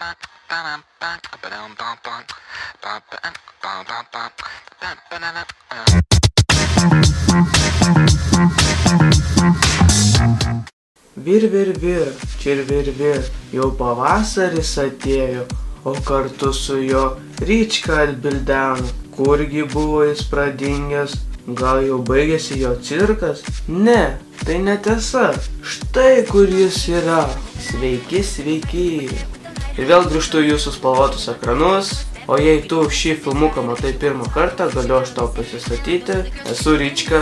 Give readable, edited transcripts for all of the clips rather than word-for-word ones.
Vir, čirvirvir, jau pavasaris atėjo, o kartu su jo Ryčka atbildeno. Kurgi buvo jis pradingęs, gal jau baigėsi jo cirkas? Ne, tai netiesa, štai kur jis yra. Sveiki, sveiki. Ir vėl grįžtu į jūsų spalvotus ekranus, o jei tu šį filmuką matai pirmą kartą, galiu aš tau pasistatyti. Esu Ryčka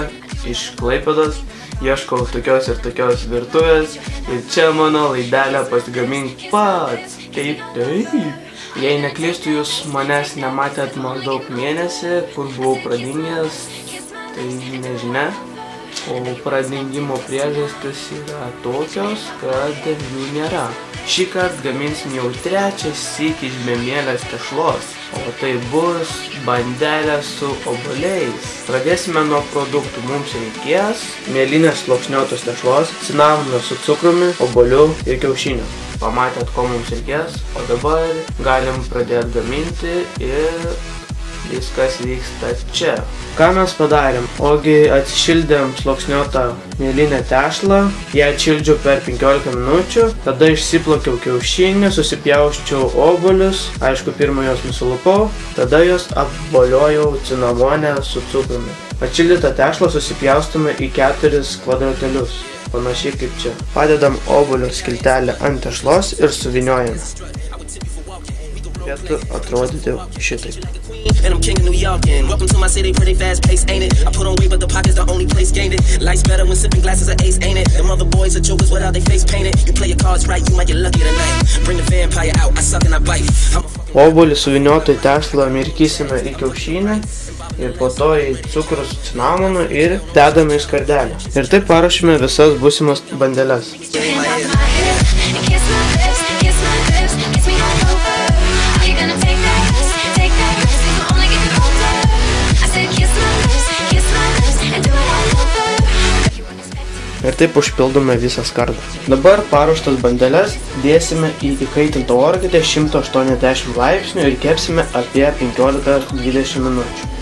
iš Klaipėdos. Ieškau tokios ir tokios virtuvės ir čia mano laidelę pasigamink pats. Taip. Jei neklystu, jūs manęs nematėt maždaug mėnesį, kur buvau pradingęs, tai nežinia. O pradingimo priežastis yra tokios, kad jų nėra. Šį kartą gaminsim jau trečią sykį iš bemelės tešlos, o tai bus bandelė su obuoliais. Pradėsime nuo produktų. Mums reikės mėlynės sluoksniuotos tešlos, cinamono su cukrumi, obuolių ir kiaušinių. Pamatėt, ko mums reikės, o dabar galim pradėti gaminti ir viskas vyksta čia. Ką mes padarėm? Ogi atsišildėm sluoksniuotą mėlynę tešlą, ją atšildžiau per 15 minučių, tada išsiplakiau kiaušinį, susipjausčiau obuolius, aišku, pirmą jos nusilupau, tada jos apvoliojau cinamone su cukrumi. Atšildytą tešlą susipjaustome į 4 kvadratėlius, panašiai kaip čia. Padedam obuolio skiltelę ant tešlos ir suvyniojame. Turėtų atrodyti šitaip. And I'm king of New York and welcome to my city, pretty fast pace, ain't it? I put on weight, but the pocket's the only place gained it. Life's better when sipping glasses of ace, ain't it? Them other boys are jokers without their face painted. You play your cards right, you might get lucky tonight. Bring the vampire out, I suck and I bite. Obuolį suvyniotą į tešlą mirkysime į kiaušinį ir po to į cukrų su cinamonu ir dedame į skardelę. Ir taip paruošime visas būsimas bandeles. Ir taip užpildome visą skardą. Dabar paruoštas bandeles dėsime į įkaitintą orkaitę 180 laipsnių ir kepsime apie 15-20 minučių.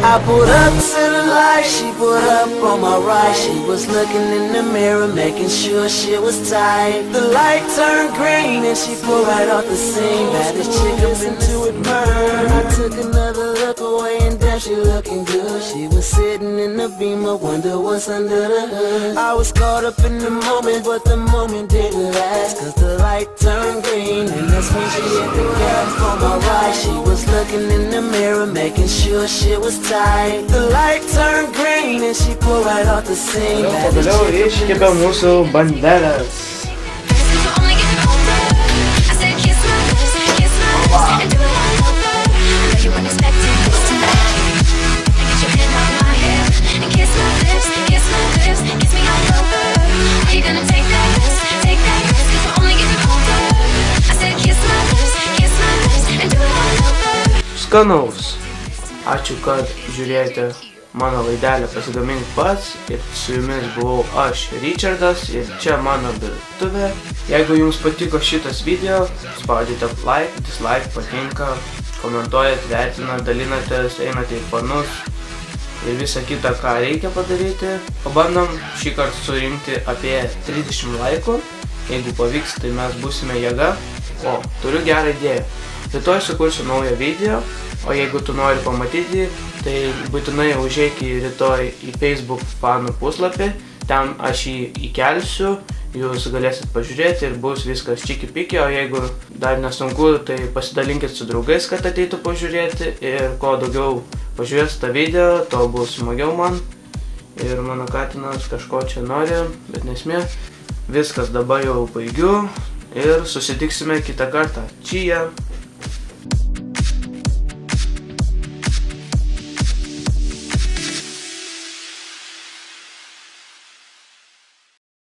I pulled up to the light, she pulled up on my right. She was looking in the mirror, making sure shit was tight. The light turned green and she pulled right off the scene. Had this chick up into it burn. I took another look away and damn, she looking good. She was sitting in the Beamer, wonder what's under the hood. I was caught up in the moment, but the moment didn't last, cause the light turned green and that's when she hit the gas. On my right, she was looking in the mirror, making sure shit was tight. The light turned green and she pulled right off the scene. Pagaliau iškepėm mūsų bandeles. Skanaus. Ačiū, kad žiūrėjote mano laidelę pasigamink pats ir su jumis buvau aš, Richardas, ir čia mano virtuvė. Jeigu jums patiko šitas video, spaudžiate like, dislike, patinka, komentuojat, vertinat, dalinatės, einate į fanus ir visą kitą, ką reikia padaryti. Pabandom šį kartą surinkti apie 30 laikų. Jeigu pavyks, tai mes būsime jėga. O, turiu gerą idėją. Rytoj sukursiu naują video. O jeigu tu nori pamatyti, tai būtinai užeik rytoj į Facebook fanų puslapį, ten aš jį įkelsiu, jūs galėsit pažiūrėti ir bus viskas čiki-piki, o jeigu dar nesunku, tai pasidalinkit su draugais, kad ateitų pažiūrėti ir kuo daugiau pažiūrės tą video, to bus smagiau man ir mano katinas kažko čia nori, bet nesmė. Viskas, dabar jau baigiu ir susitiksime kitą kartą. Čia.